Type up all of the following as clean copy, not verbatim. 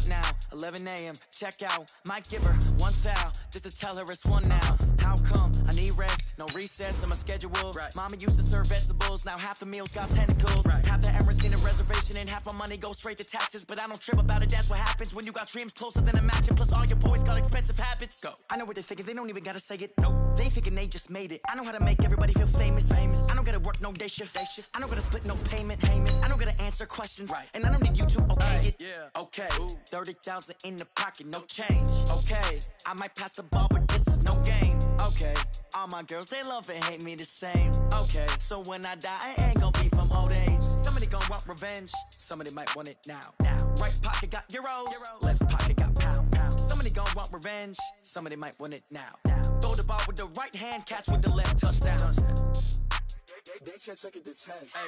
What now? 11 a.m. Check out. Might give her one foul just to tell her it's one now. How come? I need rest. No recess in my schedule. Right. Mama used to serve vegetables. Now half the meals got tentacles. Right. Half the Emirates need a reservation and half my money goes straight to taxes. But I don't trip about it. That's what happens when you got dreams closer than a match. Plus all your boys got expensive habits. Go. I know what they're thinking. They don't even gotta say it. Nope. They thinking they just made it. I know how to make everybody feel famous. I don't gotta work no day shift. I don't gotta split no payment. I don't gotta answer questions. Right. And I don't need you to okay it. Yeah. Okay. 30,000 in the pocket, no change. Okay. I might pass the ball, but this is no game. Okay. All my girls, they love and hate me the same. Okay. So when I die, I ain't gonna be from old age. Somebody gonna want revenge. Somebody might want it now. Right pocket got euros. Left pocket got pounds. Somebody gonna want revenge. Somebody might want it now. Throw the ball with the right hand, catch with the left, touchdown. They can't take it to 10. Hey.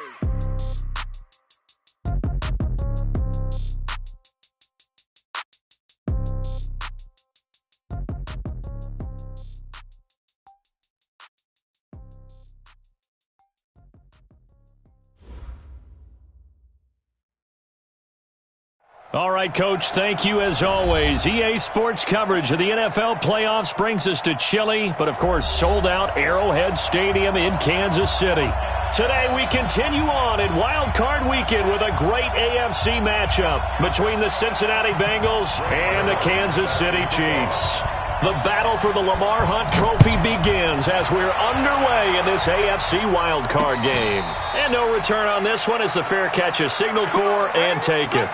All right, Coach, thank you as always. EA Sports coverage of the NFL playoffs brings us to chilly, but of course sold-out Arrowhead Stadium in Kansas City. Today we continue on in Wild Card Weekend with a great AFC matchup between the Cincinnati Bengals and the Kansas City Chiefs. The battle for the Lamar Hunt Trophy begins as we're underway in this AFC Wild Card game. And no return on this one as the fair catch is signaled for and taken.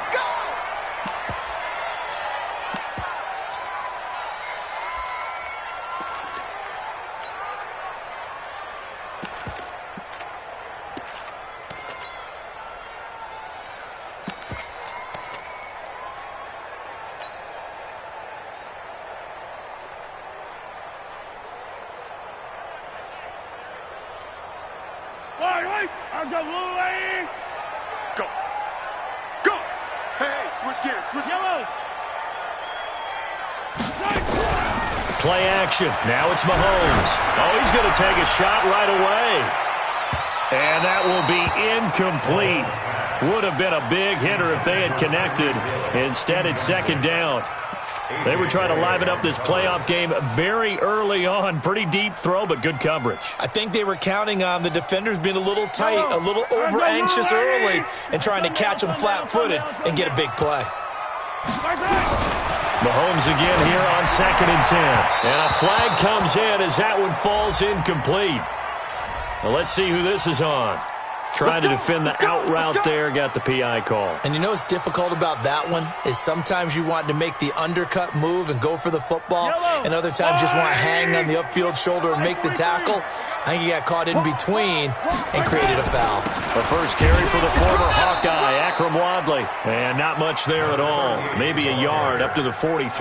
Go! Hey, switch gears, switch yellow! Play action. Now it's Mahomes. Oh, he's going to take a shot right away. And that will be incomplete. Would have been a big hitter if they had connected. Instead, it's second down. They were trying to liven up this playoff game very early on. Pretty deep throw, but good coverage. I think they were counting on the defenders being a little tight, a little over-anxious early, and trying to catch them flat-footed and get a big play. Mahomes again here on 2nd and 10. And a flag comes in as that one falls incomplete. Well, let's see who this is on. Trying to defend the out route there, got the PI call. And you know what's difficult about that one is sometimes you want to make the undercut move and go for the football, and other times just want to hang on the upfield shoulder and make the tackle. I think he got caught in between and created a foul. The first carry for the former Hawkeye, Akram Wadley. And not much there at all. Maybe a yard up to the 43.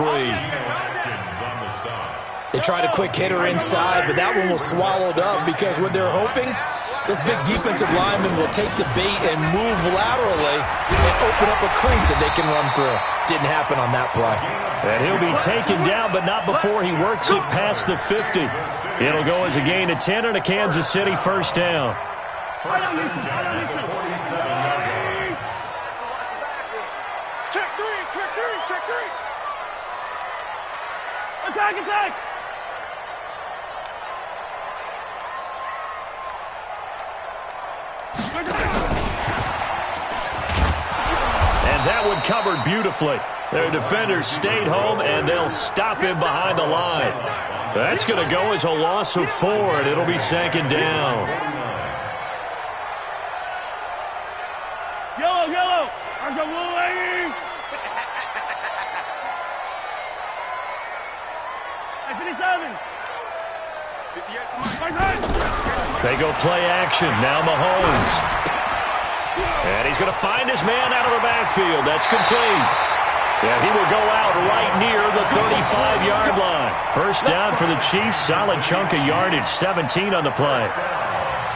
They tried a quick hitter inside, but that one was swallowed up because what they're hoping, those big defensive linemen will take the bait and move laterally and open up a crease that they can run through. Didn't happen on that play. And he'll be taken down, but not before he works it past the 50. It'll go as a gain of 10 and a Kansas City first down. Check three! Attack! And that one covered beautifully. Their defenders stayed home, and they'll stop him behind the line. That's going to go as a loss of 4, and it'll be second down. Yellow! I'm the blue lady! 57! They go play action. Now Mahomes. And he's going to find his man out of the backfield. That's complete. Yeah, he will go out right near the 35-yard line. First down for the Chiefs. Solid chunk of yardage. 17 on the play.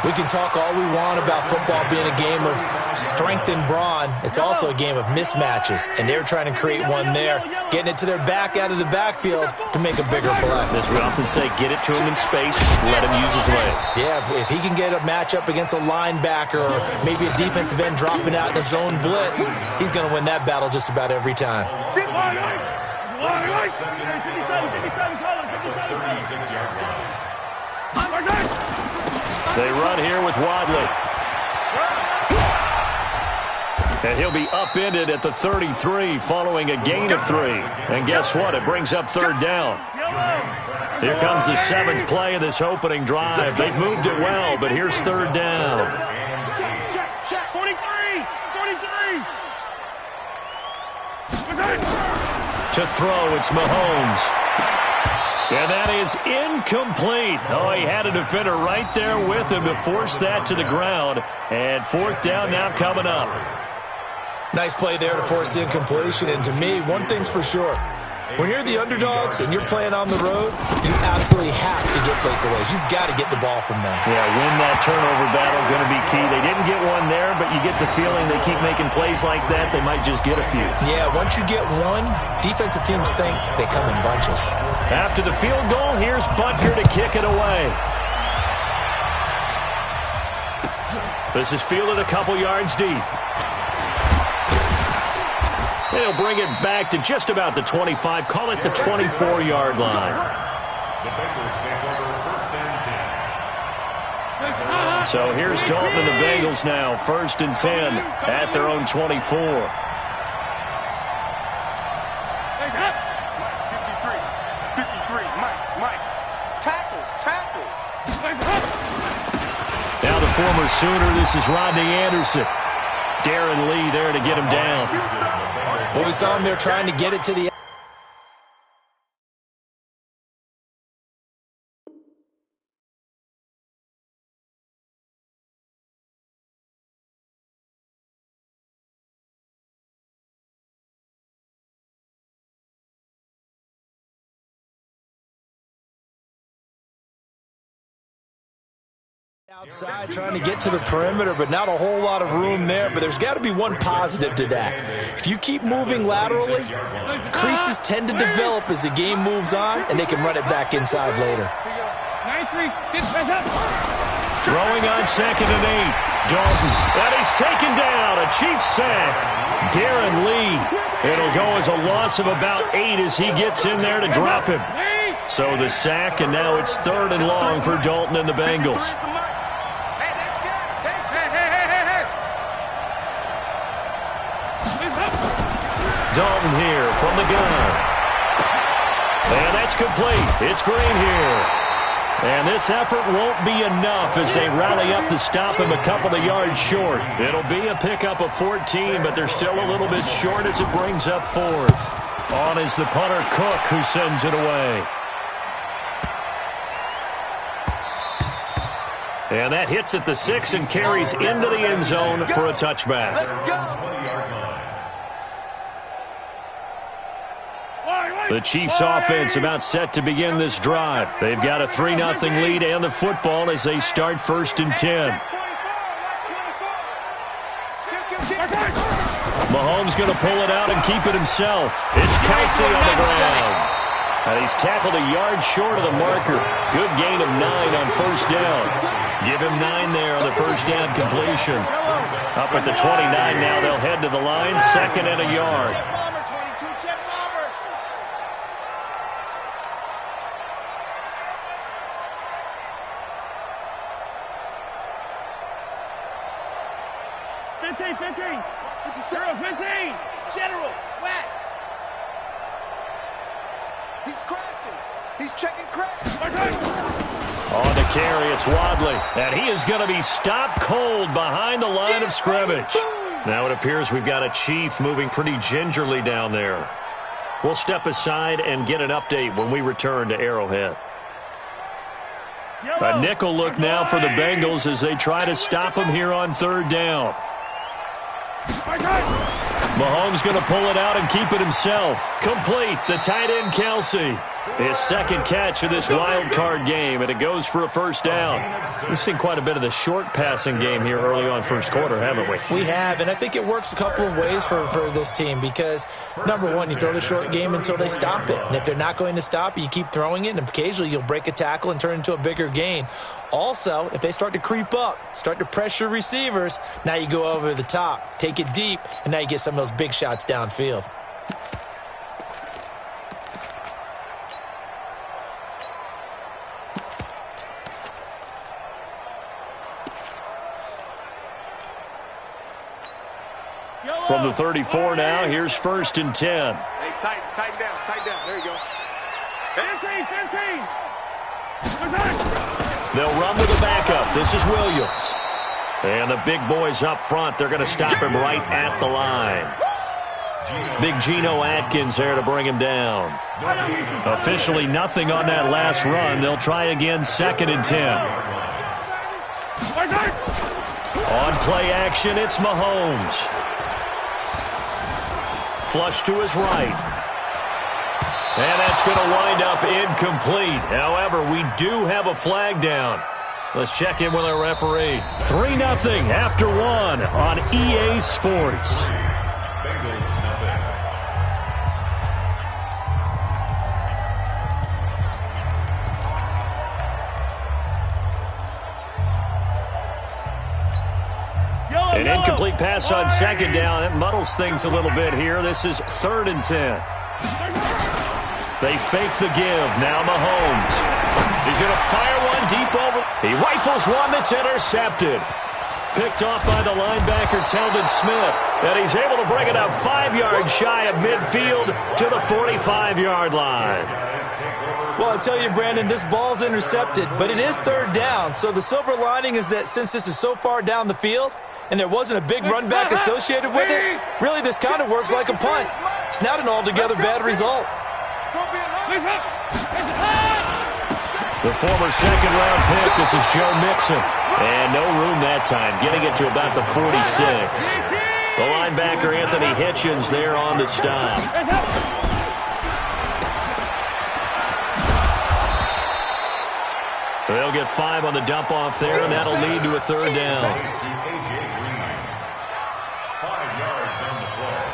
We can talk all we want about football being a game of strength and brawn. It's also a game of mismatches, and they're trying to create one there, getting it to their back out of the backfield to make a bigger play. As we often say, get it to him in space, let him use his leg. Yeah, if he can get a matchup against a linebacker or maybe a defensive end dropping out in a zone blitz, he's going to win that battle just about every time. They run here with Wadley. And he'll be upended at the 33 following a gain of 3. And guess what? It brings up third down. Here comes the 7th play of this opening drive. They've moved it well, but here's third down. 43! To throw, it's Mahomes. And that is incomplete. Oh, he had a defender right there with him to force that to the ground. And fourth down now coming up. Nice play there to force the incompletion. And to me, one thing's for sure. When you're the underdogs and you're playing on the road, you absolutely have to get takeaways. You've got to get the ball from them. Yeah, win that turnover battle, going to be key. They didn't get one there, but you get the feeling they keep making plays like that, they might just get a few. Yeah, once you get one, defensive teams think they come in bunches. After the field goal, here's Butker to kick it away. This is fielded a couple yards deep. They'll bring it back to just about the 25. Call it the 24-yard line. So here's Dalton and the Bengals now. 1st and 10 at their own 24. 53, Mike. Tackle. Now the former Sooner, this is Rodney Anderson. Darren Lee there to get him down. Well, we saw him there trying to get it to the outside trying to get to the perimeter, but not a whole lot of room there. But there's got to be one positive to that. If you keep moving laterally, creases tend to develop as the game moves on, and they can run it back inside later. Throwing on 2nd and 8. Dalton. And he's taken down. A Chiefs sack. Darren Lee. It'll go as a loss of about 8 as he gets in there to drop him. So the sack, and now it's 3rd and long for Dalton and the Bengals. Dalton here from the gun. And that's complete. It's Green here. And this effort won't be enough as they rally up to stop him a couple of yards short. It'll be a pickup of 14, but they're still a little bit short as it brings up 4th. On is the punter, Cook, who sends it away. And that hits at the 6 and carries into the end zone for a touchback. The Chiefs offense about set to begin this drive. They've got a 3-0 lead and the football as they start 1st and 10. Mahomes going to pull it out and keep it himself. It's Kelsey on the ground. And he's tackled a yard short of the marker. Good gain of 9 on 1st down. Give him 9 there on the 1st down completion. Up at the 29 now, they'll head to the line, 2nd and a yard. General, West. He's crashing. He's checking crash. On the carry, it's Wadley. And he is going to be stopped cold behind the line of scrimmage. Now it appears we've got a Chief moving pretty gingerly down there. We'll step aside and get an update when we return to Arrowhead. A nickel look now for the Bengals as they try to stop him here on 3rd down. Mahomes going to pull it out and keep it himself. Complete. The tight end, Kelsey. His second catch of this wild card game, and it goes for a first down. We've seen quite a bit of the short passing game here early on first quarter, haven't we? We have, and I think it works a couple of ways for this team because, number one, you throw the short game until they stop it. And if they're not going to stop it, you keep throwing it, and occasionally you'll break a tackle and turn it into a bigger gain. Also, if they start to creep up, start to pressure receivers, now you go over the top, take it deep, and now you get some of those big shots downfield. From the 34 now, here's 1st and 10. Hey, tighten down. There you go. 15. They'll run with the backup. This is Williams. And the big boys up front, they're going to stop him right at the line. Big Geno Atkins there to bring him down. Officially nothing on that last run. They'll try again 2nd and 10. On play action, it's Mahomes. Flush to his right. And that's going to wind up incomplete. However, we do have a flag down. Let's check in with our referee. 3-0 after 1 on EA Sports. An incomplete pass on 2nd down. That muddles things a little bit here. This is 3rd and 10. They fake the give. Now Mahomes. He's going to fire one deep over. He rifles one that's intercepted. Picked off by the linebacker, Telvin Smith. And he's able to bring it up 5 yards shy of midfield to the 45-yard line. Well, I tell you, Brandon, this ball's intercepted, but it is 3rd down. So the silver lining is that since this is so far down the field and there wasn't a big run back associated with it, really this kind of works like a punt. It's not an altogether bad result. The former 2nd-round pick, this is Joe Mixon. And no room that time, getting it to about the 46. The linebacker, Anthony Hitchens, there on the stop. They'll get 5 on the dump-off there, and that'll lead to a 3rd down. 5 yards on the play,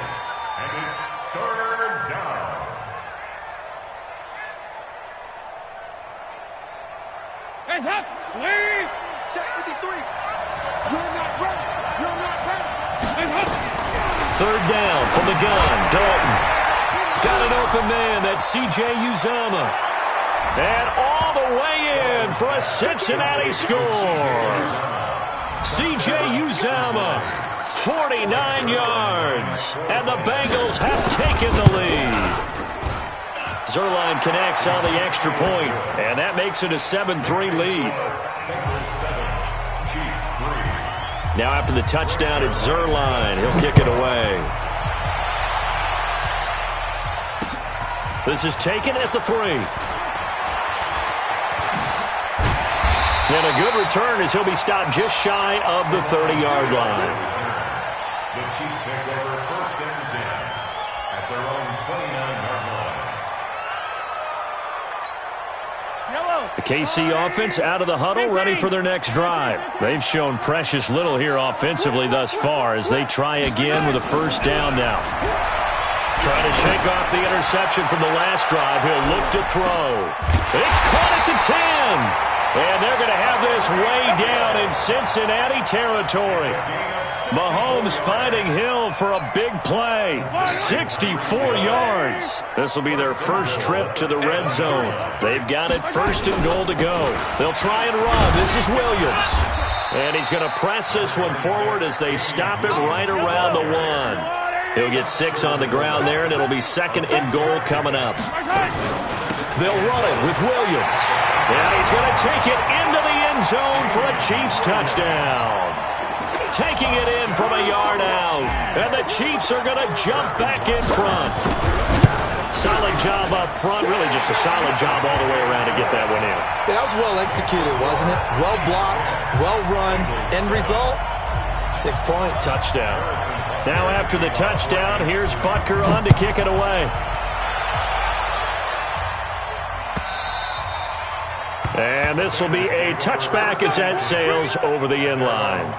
and it's 3rd down. Hands up, swing. Check 53. You're not ready. Hands up. 3rd down from the gun. Dalton. Got an open man. That's C.J. Uzomah. And all the way in for a Cincinnati score. C.J. Uzomah, 49 yards. And the Bengals have taken the lead. Zerline connects on the extra point, and that makes it a 7-3 lead. Now after the touchdown, it's Zerline. He'll kick it away. This is taken at the 3. And a good return as he'll be stopped just shy of the 30-yard line. The Chiefs take over 1st and 10 at their own 29-yard line. The KC offense out of the huddle, ready for their next drive. They've shown precious little here offensively thus far as they try again with a 1st down now. Trying to shake off the interception from the last drive. He'll look to throw. It's caught at the 10. And they're going to have this way down in Cincinnati territory. Mahomes finding Hill for a big play. 64 yards. This will be their first trip to the red zone. They've got it 1st and goal to go. They'll try and run. This is Williams. And he's going to press this one forward as they stop it right around the 1. He'll get 6 on the ground there, and it'll be 2nd and goal coming up. They'll run it with Williams. And he's going to take it into the end zone for a Chiefs touchdown. Taking it in from a yard out. And the Chiefs are going to jump back in front. Solid job up front. Really just a solid job all the way around to get that one in. That was well executed, wasn't it? Well blocked, well run. End result, 6 points. Touchdown. Now after the touchdown, here's Butker on to kick it away. And this will be a touchback as that sails over the end line.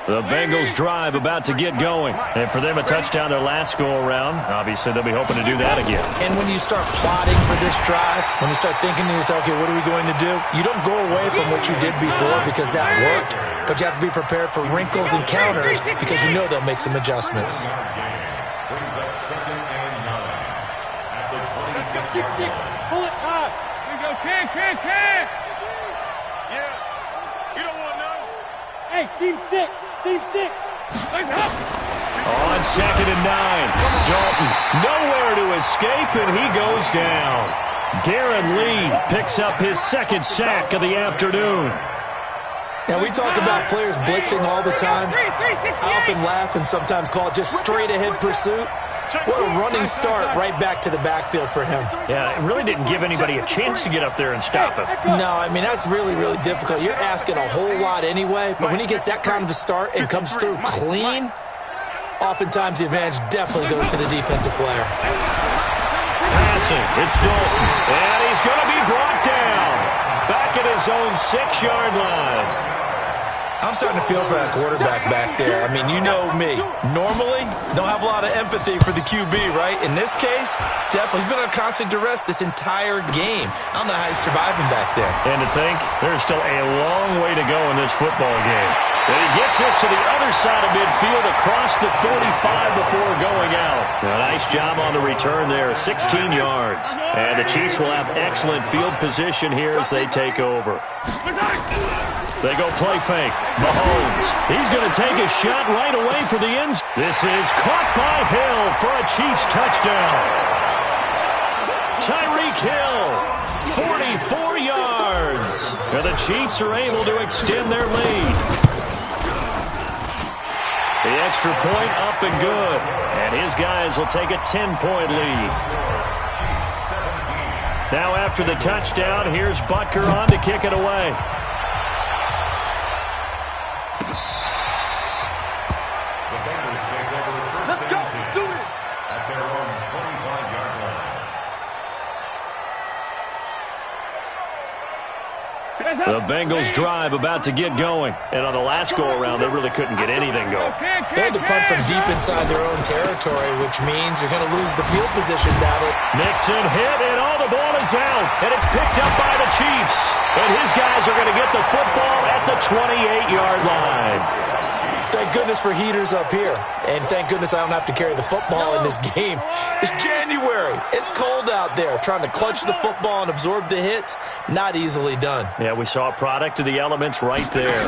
The Bengals drive about to get going. And for them, a touchdown their last go-around. Obviously, they'll be hoping to do that again. And when you start plotting for this drive, when you start thinking to yourself, okay, what are we going to do? You don't go away from what you did before because that worked, but you have to be prepared for wrinkles and counters because you know they'll make some adjustments. Brings up 2nd and 9 at the 26. Pull it up. Here we go. Kick. Yeah. You don't want none. Hey, seam 6. Legs up. On 2nd and 9. Dalton nowhere to escape, and he goes down. Darren Lee picks up his 2nd sack of the afternoon. Now, we talk about players blitzing all the time. I often laugh and sometimes call it just straight-ahead pursuit. What a running start right back to the backfield for him. Yeah, it really didn't give anybody a chance to get up there and stop him. No, I mean, that's really, really difficult. You're asking a whole lot anyway, but when he gets that kind of a start and comes through clean, oftentimes the advantage definitely goes to the defensive player. Passing, it's Dalton, and he's going to be brought down. Back at his own 6-yard line. I'm starting to feel for that quarterback back there. I mean, you know me. Normally, don't have a lot of empathy for the QB, right? In this case, definitely. He's been under constant duress this entire game. I don't know how he's surviving back there. And to think, there's still a long way to go in this football game. And he gets us to the other side of midfield across the 45 before going out. A nice job on the return there, 16 yards. And the Chiefs will have excellent field position here as they take over. They go play fake. Mahomes. He's going to take a shot right away for the end. This is caught by Hill for a Chiefs touchdown. Tyreek Hill, 44 yards. And the Chiefs are able to extend their lead. The extra point up and good. And his guys will take a 10-point lead. Now after the touchdown, here's Butker on to kick it away. The Bengals drive about to get going. And on the last go-around, they really couldn't get anything going. They had to punt from deep inside their own territory, which means you're going to lose the field position battle. Nixon hit, and all the ball is out. And it's picked up by the Chiefs. And his guys are going to get the football at the 28-yard line. Thank goodness for heaters up here. And thank goodness I don't have to carry the football in this game. It's January. It's cold out there. Trying to clutch the football and absorb the hits, not easily done. Yeah, we saw a product of the elements right there.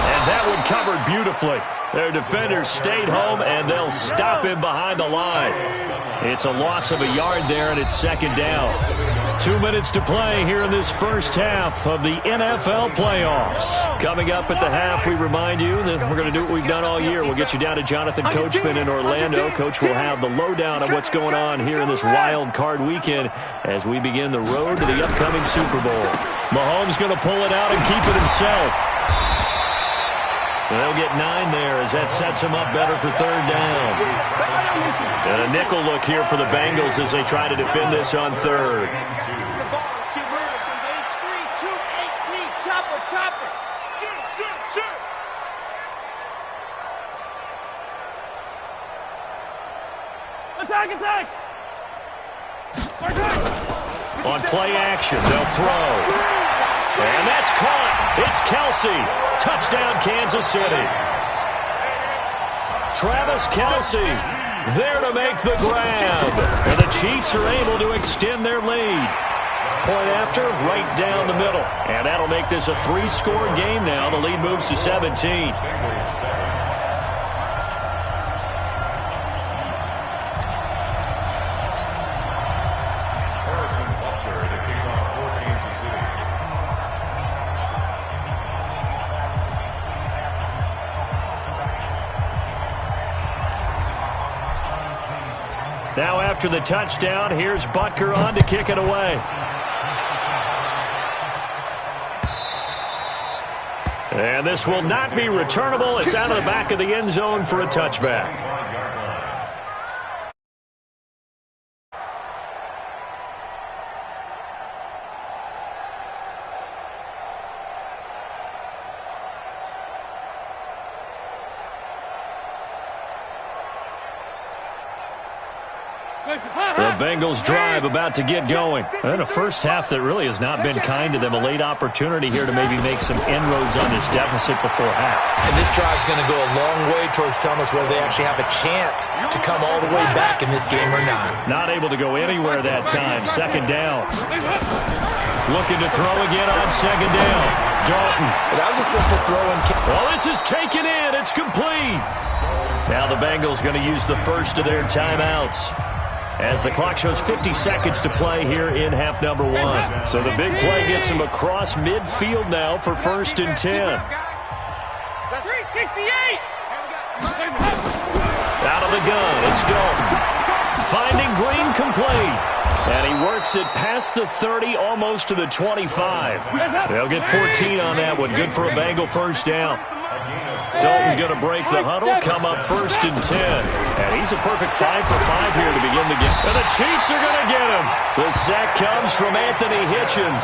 And that one covered beautifully. Their defenders stayed home, and they'll stop him behind the line. It's a loss of a yard there, and it's 2nd down. 2 minutes to play here in this first half of the NFL playoffs. Coming up at the half, we remind you that we're going to do what we've done all year. We'll get you down to Jonathan Coachman in Orlando. Coach will have the lowdown of what's going on here in this wild card weekend as we begin the road to the upcoming Super Bowl. Mahomes going to pull it out and keep it himself. They'll get 9 there as that sets him up better for 3rd down. And a nickel look here for the Bengals as they try to defend this on 3rd. Attack! On play action, they'll throw. And that's caught. It's Kelsey. Touchdown, Kansas City. Travis Kelsey there to make the grab. And the Chiefs are able to extend their lead. Point after, right down the middle. And that'll make this a 3-score game now. The lead moves to 17. Now after the touchdown, here's Butker on to kick it away. And this will not be returnable. It's out of the back of the end zone for a touchback. The Bengals drive about to get going. And a first half that really has not been kind to them. A late opportunity here to maybe make some inroads on this deficit before half. And this drive's going to go a long way towards telling us whether they actually have a chance to come all the way back in this game or not. Not able to go anywhere that time. Second down. Looking to throw again on second down. Dalton. Well, that was a simple throw and kick. Well, this is taken in. It's complete. Now the Bengals going to use the first of their timeouts, as the clock shows 50 seconds to play here in half number one. So the big play gets him across midfield now for 1st and 10. Out of the gun, it's Dalton. Finding Green complete. And he works it past the 30, almost to the 25. They'll get 14 on that one. Good for a Bengal first down. Dalton going to break the huddle, come up 1st and 10. And he's a perfect 5 for 5 here to begin the game. And the Chiefs are going to get him. The sack comes from Anthony Hitchens.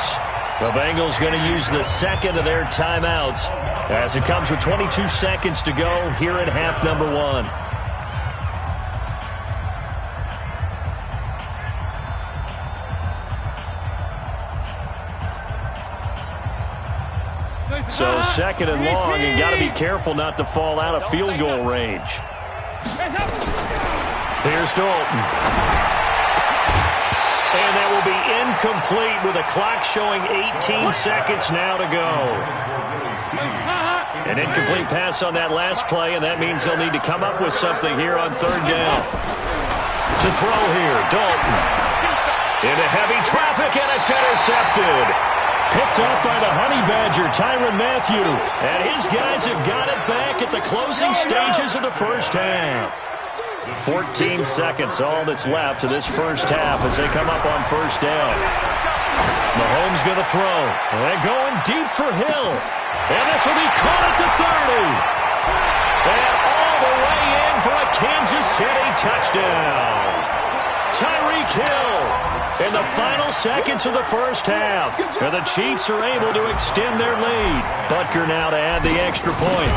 The Bengals going to use the second of their timeouts as it comes with 22 seconds to go here in half number one. So second and long, and got to be careful not to fall out of field goal range. Here's Dalton. And that will be incomplete with a clock showing 18 seconds now to go. An incomplete pass on that last play, and that means they'll need to come up with something here on third down. To throw here, Dalton. Into heavy traffic, and it's intercepted. Picked up by the Honey Badger, Tyrann Mathieu. And his guys have got it back at the closing stages of the first half. 14 seconds, all that's left to this first half as they come up on first down. Mahomes going to throw. And they're going deep for Hill. And this will be caught at the 30. And all the way in for a Kansas City touchdown. Tyreek Hill in the final seconds of the first half. And the Chiefs are able to extend their lead. Butker now to add the extra point.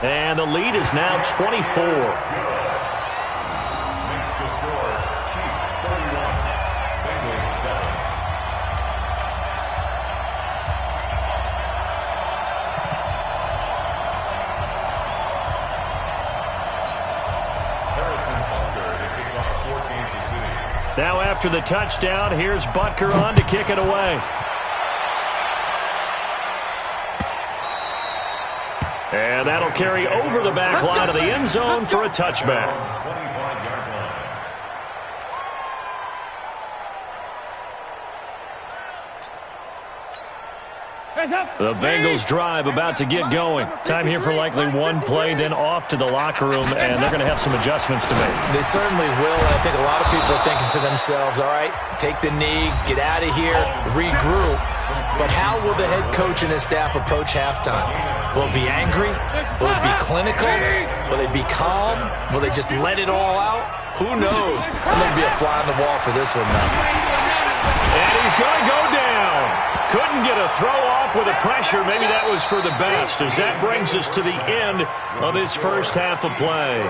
And the lead is now 24. Makes the score Chiefs 31, Bengals 7. Now after the touchdown, here's Butker on to kick it away. And that'll carry over the back line of the end zone for a touchback. 25-yard line. The Bengals drive about to get going. Time here for likely one play, then off to the locker room, and they're going to have some adjustments to make. They certainly will, and I think a lot of people are thinking to themselves, all right, take the knee, get out of here, regroup. But how will the head coach and his staff approach halftime? Will it be angry? Will it be clinical? Will they be calm? Will they just let it all out? Who knows? I'm going to be a fly on the wall for this one, though. And he's going to go down. Couldn't get a throw off with the pressure. Maybe that was for the best, as that brings us to the end of this first half of play.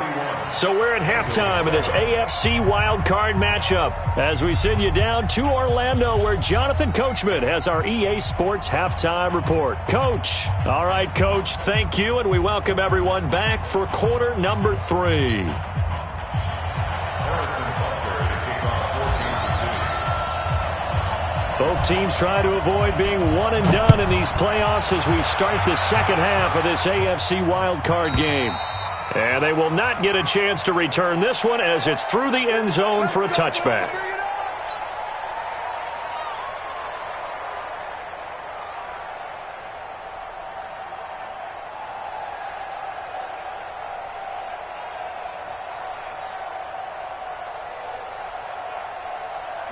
So we're at halftime of this AFC wildcard matchup as we send you down to Orlando, where Jonathan Coachman has our EA Sports halftime report. Coach. All right, Coach, thank you, and we welcome everyone back for quarter number 3. Both teams try to avoid being one and done in these playoffs as we start the second half of this AFC wildcard game. And they will not get a chance to return this one as it's through the end zone for a touchback.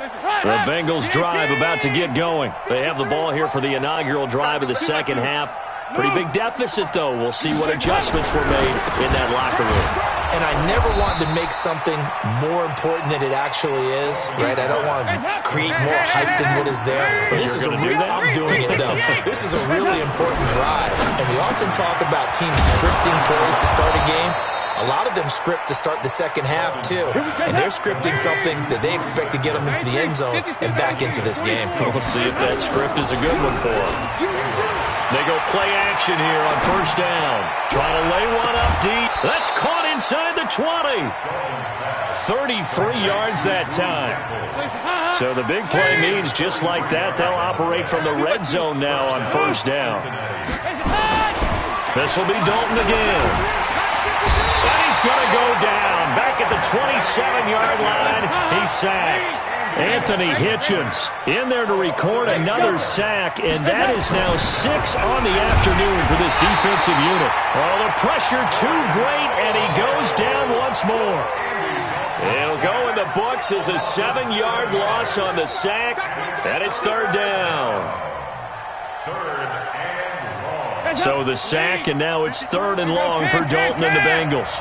The Bengals drive about to get going. They have the ball here for the inaugural drive of the second half. Pretty big deficit, though. We'll see what adjustments were made in that locker room. And I never wanted to make something more important than it actually is, right? I don't want to create more hype than what is there. But this is I'm doing it, though. This is a really important drive. And we often talk about teams scripting plays to start a game. A lot of them script to start the second half, too. And they're scripting something that they expect to get them into the end zone and back into this game. We'll see if that script is a good one for them. They go play action here on first down. Trying to lay one up deep. That's caught inside the 20. 33 yards that time. So the big play means just like that, they'll operate from the red zone now on first down. This will be Dalton again. And he's going to go down. Back at the 27-yard line. He's sacked. Anthony Hitchens in there to record another sack, and that is now 6 on the afternoon for this defensive unit. Oh, the pressure too great, and he goes down once more. It'll go in the books as a 7-yard loss on the sack, and it's third down. So the sack, and now it's third and long for Dalton and the Bengals.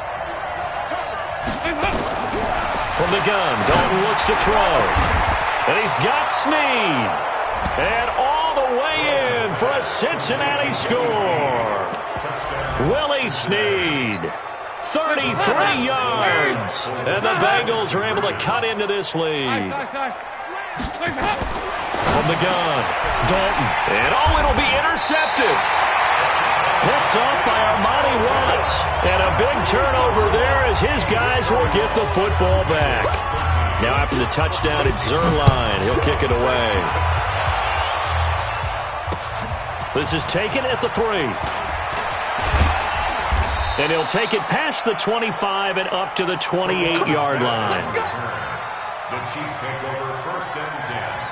From the gun, Dalton looks to throw. And he's got Snead. And all the way in for a Cincinnati score. Willie Snead. 33 yards. And the Bengals are able to cut into this lead. From the gun, Dalton. And it'll be intercepted. Picked off by mannie084's. And a big turnover there as his guys will get the football back. Now after the touchdown, it's Zerline. He'll kick it away. This is taken at the 3. And he'll take it past the 25 and up to the 28-yard line. The Chiefs take over first and 10.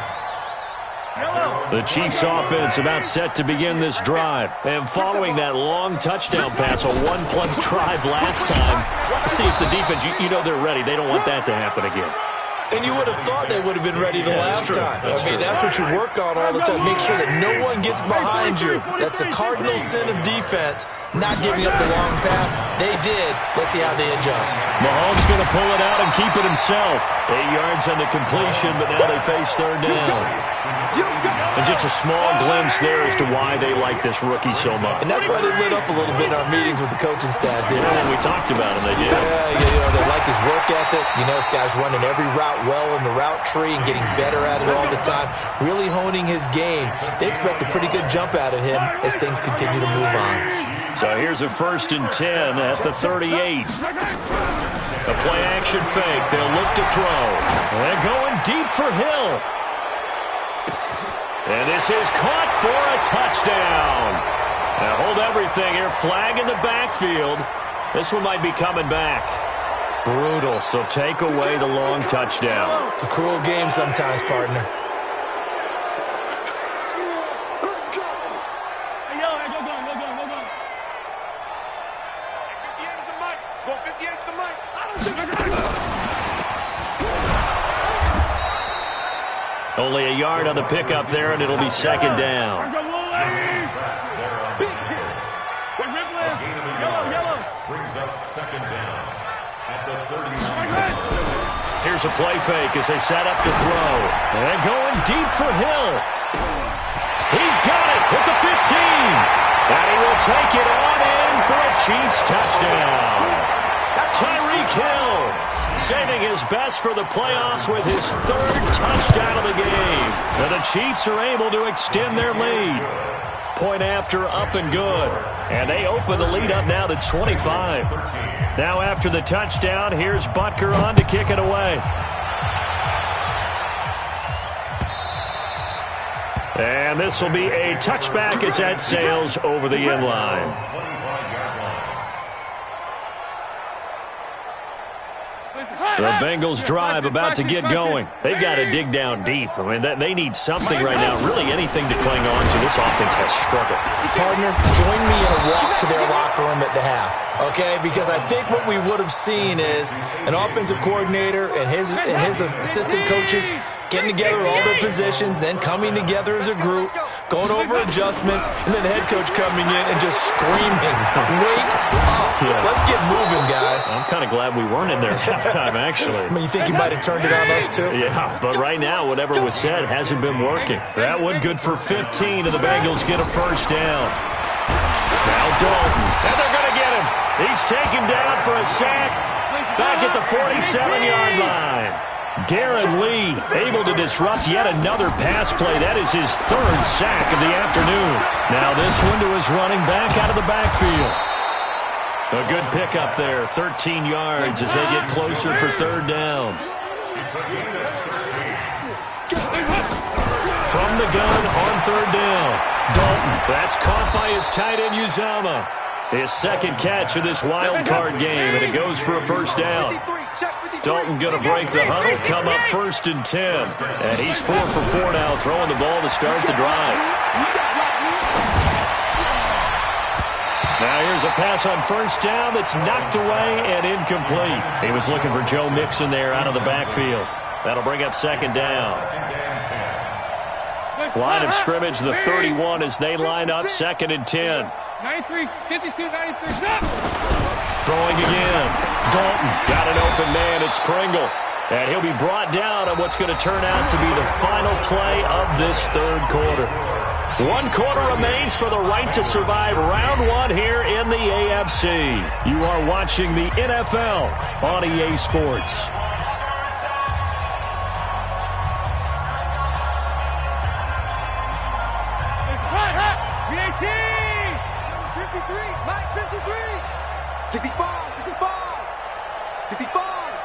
The Chiefs offense about set to begin this drive. And following that long touchdown pass, a one-play drive last time, see if the defense, you know they're ready. They don't want that to happen again. And you would have thought they would have been ready the last time. That's what you work on all the time. Make sure that no one gets behind you. That's the cardinal sin of defense, not giving up the long pass. They did. Let's see how they adjust. Mahomes going to pull it out and keep it himself. 8 yards on the completion, but now they face third down. And just a small glimpse there as to why they like this rookie so much. And that's why they lit up a little bit in our meetings with the coaching staff, didn't they? We talked about him, they did. Yeah, they like his work ethic. This guy's running every route well in the route tree and getting better at it all the time, really honing his game. They expect a pretty good jump out of him as things continue to move on. So here's a first and 10 at the 38. A play-action fake. They'll look to throw. They're going deep for Hill. And this is caught for a touchdown. Now hold everything here. Flag in the backfield. This one might be coming back. Brutal, so take away the long touchdown. It's a cruel game sometimes, partner. Let's go. Hey, yo, go. 58 is the mic. Go 58 is the mic. I don't think Only a yard on the pickup there, and it'll be second down. Yellow. Brings up second down at the 39. Here's a play fake as they set up to throw. And going deep for Hill. He's got it at the 15. And he will take it on in for a Chiefs touchdown. Tyreek Hill saving his best for the playoffs with his third touchdown of the game. And the Chiefs are able to extend their lead. Point after, up and good. And they open the lead up now to 25. Now after the touchdown, here's Butker on to kick it away. And this will be a touchback as that sails over the end line. The Bengals drive about to get going. They've got to dig down deep. I mean, they need something right now, really anything to cling on to. This offense has struggled. Partner, join me in a walk to their locker room at the half, okay? Because I think what we would have seen is an offensive coordinator and his assistant coaches getting together with all their positions, then coming together as a group, going over adjustments, and then the head coach coming in and just screaming, "Wake up. Let's get moving, guys." I'm kind of glad we weren't in there at halftime, actually. I mean, you think he might have turned it on us, too? Yeah, but right now, whatever was said hasn't been working. That one good for 15, and the Bengals get a first down. Now Dalton, and they're going to get him. He's taken down for a sack back at the 47-yard line. Darren Lee able to disrupt yet another pass play. That is his third sack of the afternoon. Now this one to his running back out of the backfield. A good pickup there, 13 yards as they get closer for third down. From the gun on third down. Dalton, that's caught by his tight end Uzama. His second catch of this wild card game, and it goes for a first down. Dalton going to break the huddle, come up 1st and 10. And he's 4 for 4 now, throwing the ball to start the drive. Now here's a pass on first down that's knocked away and incomplete. He was looking for Joe Mixon there out of the backfield. That'll bring up second down. Line of scrimmage, the 31 as they line up 2nd and 10. 93, 52, 93. Throwing again. Dalton got an open man. It's Pringle. And he'll be brought down on what's going to turn out to be the final play of this third quarter. 1 quarter remains for the right to survive round 1 here in the AFC. You are watching the NFL on EA Sports. Mike, 53. 65, 65. 65.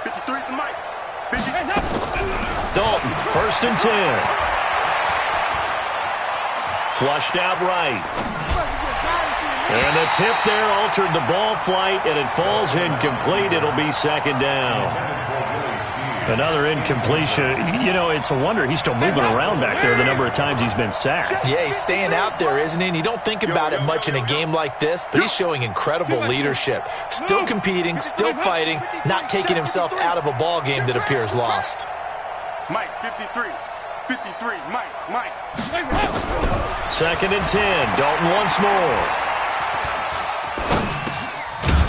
53 is the Mike. 50. Dalton, 1st and 10. Flushed out right. And the tip there altered the ball flight, and it falls incomplete. It'll be second down. Another incompletion. You know, it's a wonder he's still moving around back there the number of times he's been sacked. Yeah, he's staying out there, isn't he? And you don't think about it much in a game like this, but he's showing incredible leadership. Still competing, still fighting, not taking himself out of a ball game that appears lost. Mike, 53. 53. Mike. 2nd and 10. Dalton once more.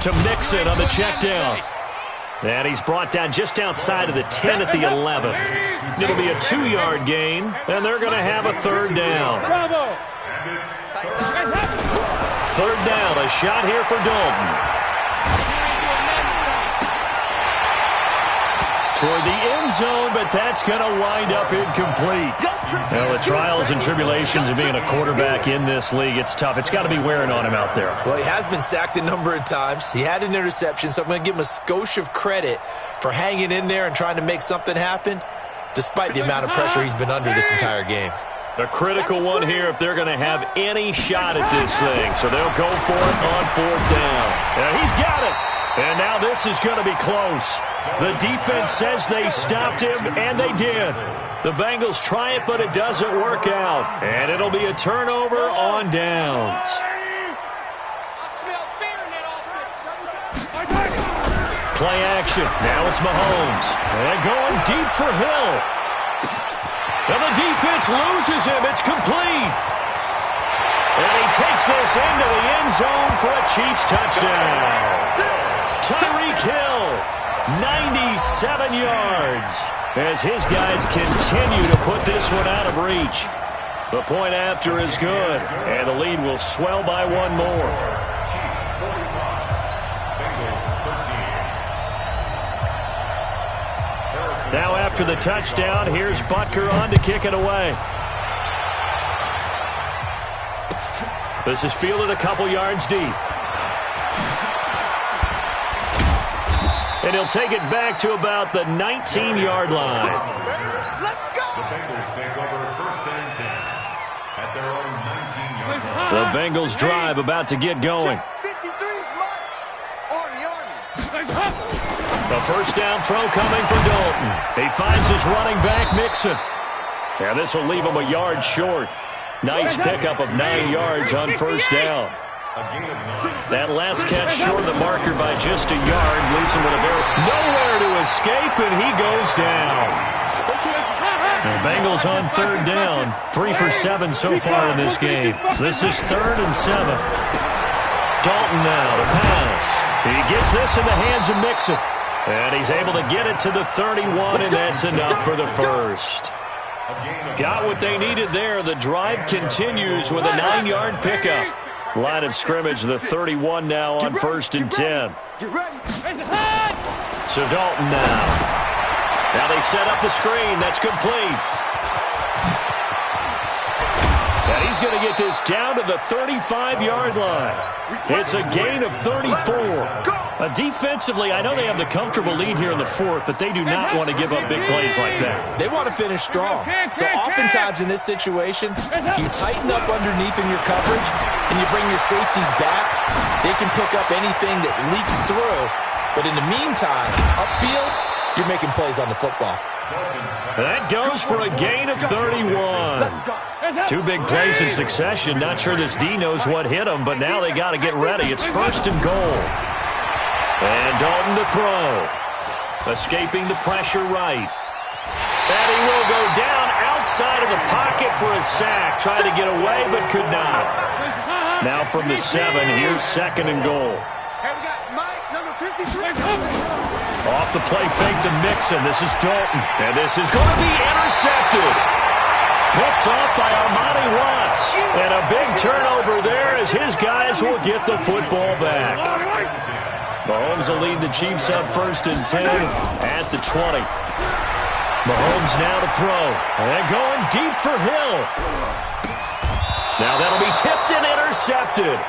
To Mixon on the check down. And he's brought down just outside of the 10 at the 11. It'll be a 2-yard gain, and they're going to have a third down. Third down, a shot here for Dalton. Toward the end zone, but that's going to wind up incomplete. Well, the trials and tribulations of being a quarterback in this league, it's tough. It's got to be wearing on him out there. Well, he has been sacked a number of times. He had an interception, so I'm going to give him a skosh of credit for hanging in there and trying to make something happen, despite the amount of pressure he's been under this entire game. A critical one here if they're going to have any shot at this thing. So they'll go for it on 4th down. And he's got it. And now this is going to be close. The defense says they stopped him, and they did. The Bengals try it, but it doesn't work out. And it'll be a turnover on downs. Play action. Now it's Mahomes. And going deep for Hill. And the defense loses him. It's complete. And he takes this into the end zone for a Chiefs touchdown. Tyreek Hill, 97 yards, as his guys continue to put this one out of reach. The point after is good, and the lead will swell by 1 more. Now after the touchdown, here's Butker on to kick it away. This is fielded a couple yards deep. And he'll take it back to about the 19-yard line. Let's go. The Bengals take over 1st and 10 at their own 19-yard line. The Bengals drive about to get going. 53's Mike. Army. A first down throw coming for Dalton. He finds his running back, Mixon. And this will leave him a yard short. Nice pickup of 9 yards on first down. That last catch short of the marker by just a yard leaves him with a nowhere to escape, and he goes down. The Bengals on third down. 3 for 7 so far in this game. This is 3rd and 7. Dalton now to pass. He gets this in the hands of Mixon. And he's able to get it to the 31, and that's enough for the first. Got what they needed there. The drive continues with a 9-yard pickup. Line of scrimmage, the 31 now on 1st and 10. So Dalton now. Now they set up the screen. That's complete. And he's going to get this down to the 35-yard line. It's a gain of 34. Defensively, I know they have the comfortable lead here in the 4th, but they do not want to give up big plays like that. They want to finish strong. So oftentimes in this situation, you tighten up underneath in your coverage and you bring your safeties back. They can pick up anything that leaks through. But in the meantime, upfield, you're making plays on the football. That goes for a gain of 31. 2 big plays in succession. Not sure this D knows what hit him, but now they got to get ready. It's 1st and goal. And Dalton to throw. Escaping the pressure right. And he will go down outside of the pocket for a sack. Tried to get away, but could not. Now from the 7, here's 2nd and goal. And we got Mike, number 53. Off the play fake to Mixon. This is Dalton. And this is going to be intercepted. Picked off by mannie084's. And a big turnover there as his guys will get the football back. Mahomes will lead the Chiefs up 1st and 10 at the 20. Mahomes now to throw. And going deep for Hill. Now that'll be tipped and intercepted.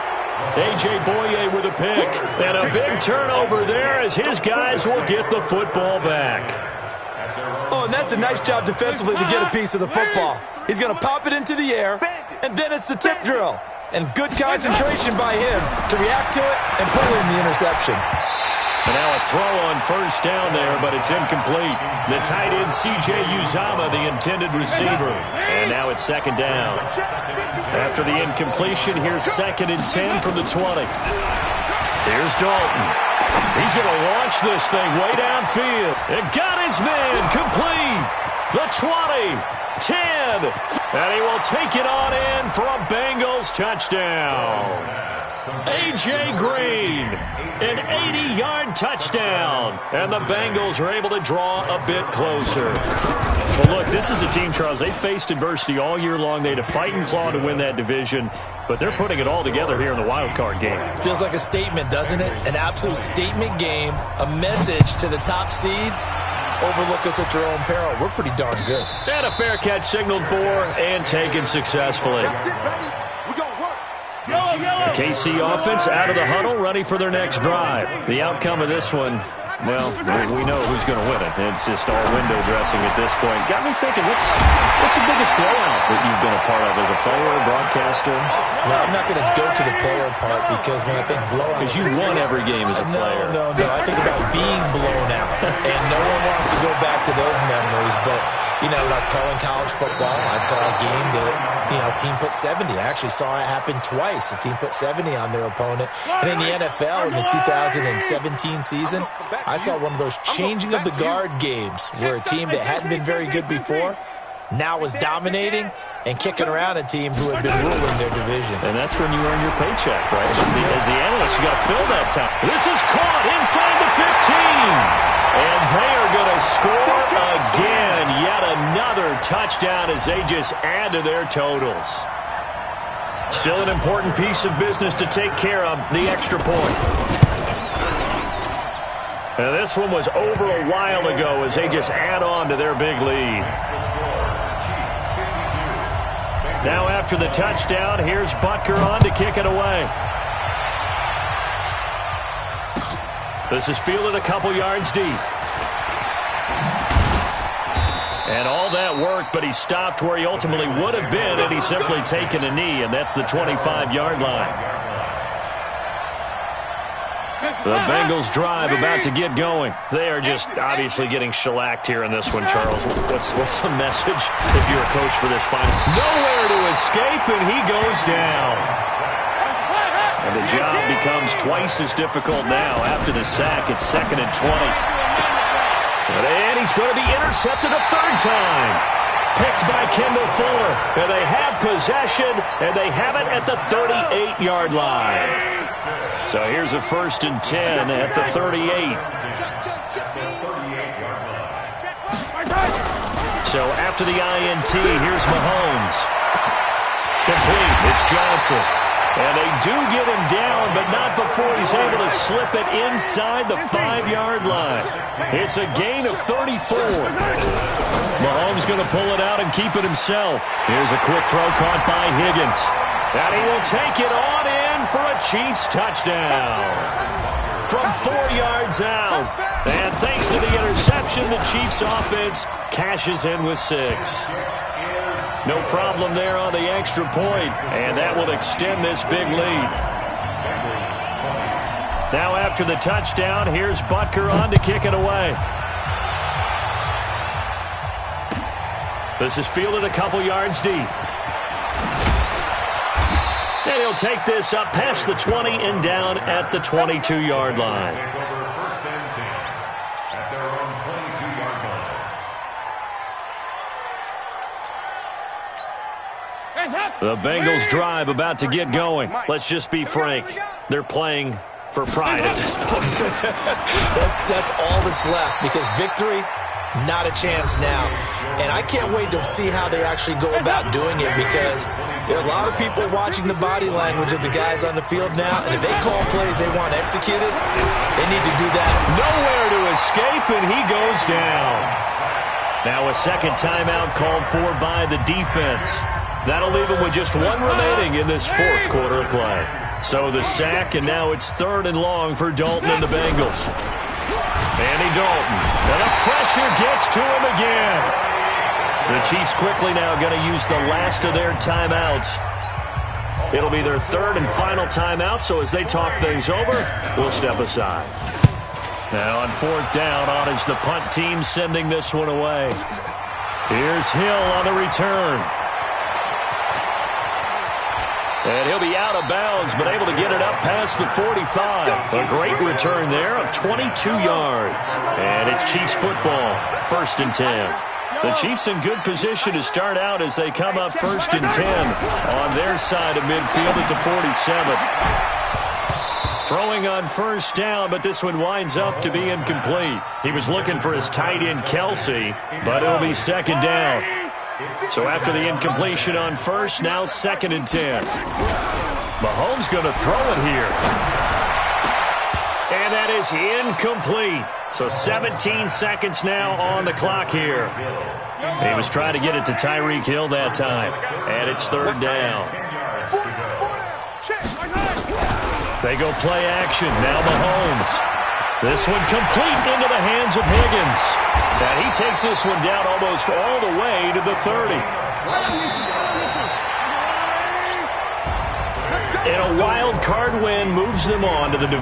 A.J. Boye with a pick. And a big turnover there as his guys will get the football back. Oh, and that's a nice job defensively to get a piece of the football. He's going to pop it into the air, and then it's the tip drill. And good concentration by him to react to it and pull in the interception. And now a throw on first down there, but it's incomplete. The tight end, C.J. Uzomah, the intended receiver. And now it's 2nd down. After the incompletion, here's 2nd and 10 from the 20. Here's Dalton. He's going to launch this thing way downfield. And got his man complete. The 20. 10, and he will take it on in for a Bengals touchdown. A.J. Green, an 80-yard touchdown, and the Bengals are able to draw a bit closer. Well, look, this is a team, Charles, they faced adversity all year long. They had to fight and claw to win that division, but they're putting it all together here in the wild card game. Feels like a statement, doesn't it? An absolute statement game, a message to the top seeds. Overlook us at your own peril. We're pretty darn good. And a fair catch signaled for and taken successfully. The KC offense out of the huddle, ready for their next drive. The outcome of this one, well, we know who's going to win it. It's just all window dressing at this point. Got me thinking, what's the biggest blowout that you've been a part of as a player or broadcaster? No, I'm not going to go to the player part because when I think blowout... Because you won every game as a player. No. I think about being blown out. And no one wants to go back to those memories. But, you know, when I was calling college football, I saw a game that, you know, a team put 70. I actually saw it happen twice. A team put 70 on their opponent. And in the NFL, in the 2017 season, I saw one of those changing of the guard games where a team that hadn't been very good before now was dominating and kicking around a team who had been ruling their division. And that's when you earn your paycheck, right? As the analyst, you got to fill that time. This is caught inside the 15. And they are going to score again. Yet another touchdown as they just add to their totals. Still an important piece of business to take care of, the extra point. And this one was over a while ago as they just add on to their big lead. Now after the touchdown, here's Butker on to kick it away. This is fielded a couple yards deep. And all that work, but he stopped where he ultimately would have been had he simply taken a knee, and that's the 25-yard line. The Bengals drive about to get going. They are just obviously getting shellacked here in this one, Charles. What's the message if you're a coach for this final? Nowhere to escape, and he goes down. And the job becomes twice as difficult now. After the sack, it's 2nd and 20. And he's going to be intercepted a third time. Picked by Kendall Fuller. And they have possession, and they have it at the 38-yard line. So here's a 1st and 10 at the 38. So after the INT, here's Mahomes. Complete. It's Johnson. And they do get him down, but not before he's able to slip it inside the 5-yard line. It's a gain of 34. Mahomes going to pull it out and keep it himself. Here's a quick throw caught by Higgins. And he will take it on in for a Chiefs touchdown. From 4 yards out. And thanks to the interception, the Chiefs offense cashes in with 6. No problem there on the extra point, and that will extend this big lead. Now after the touchdown, here's Butker on to kick it away. This is fielded a couple yards deep. And he'll take this up past the 20 and down at the 22-yard line. The Bengals drive about to get going. Let's just be frank. They're playing for pride at this point. That's all that's left, because victory, not a chance now. And I can't wait to see how they actually go about doing it, because there are a lot of people watching the body language of the guys on the field now, and if they call plays they want executed, they need to do that. Nowhere to escape, and he goes down. Now a second timeout called for by the defense. That'll leave him with just 1 remaining in this 4th quarter of play. So the sack, and now it's 3rd and long for Dalton and the Bengals. Andy Dalton, and the pressure gets to him again. The Chiefs quickly now going to use the last of their timeouts. It'll be their 3rd and final timeout, so as they talk things over, we'll step aside. Now on 4th down, on is the punt team sending this one away. Here's Hill on the return. And he'll be out of bounds, but able to get it up past the 45. A great return there of 22 yards. And it's Chiefs football, 1st and 10. The Chiefs in good position to start out as they come up 1st and 10 on their side of midfield at the 47. Throwing on 1st down, but this one winds up to be incomplete. He was looking for his tight end, Kelsey, but it'll be 2nd down. So after the incompletion on 1st, now 2nd and 10. Mahomes going to throw it here. And that is incomplete. So 17 seconds now on the clock here. He was trying to get it to Tyreek Hill that time. And it's 3rd down. They go play action. Now Mahomes. This one complete into the hands of Higgins. And he takes this one down almost all the way to the 30. And a wild card win moves them on to the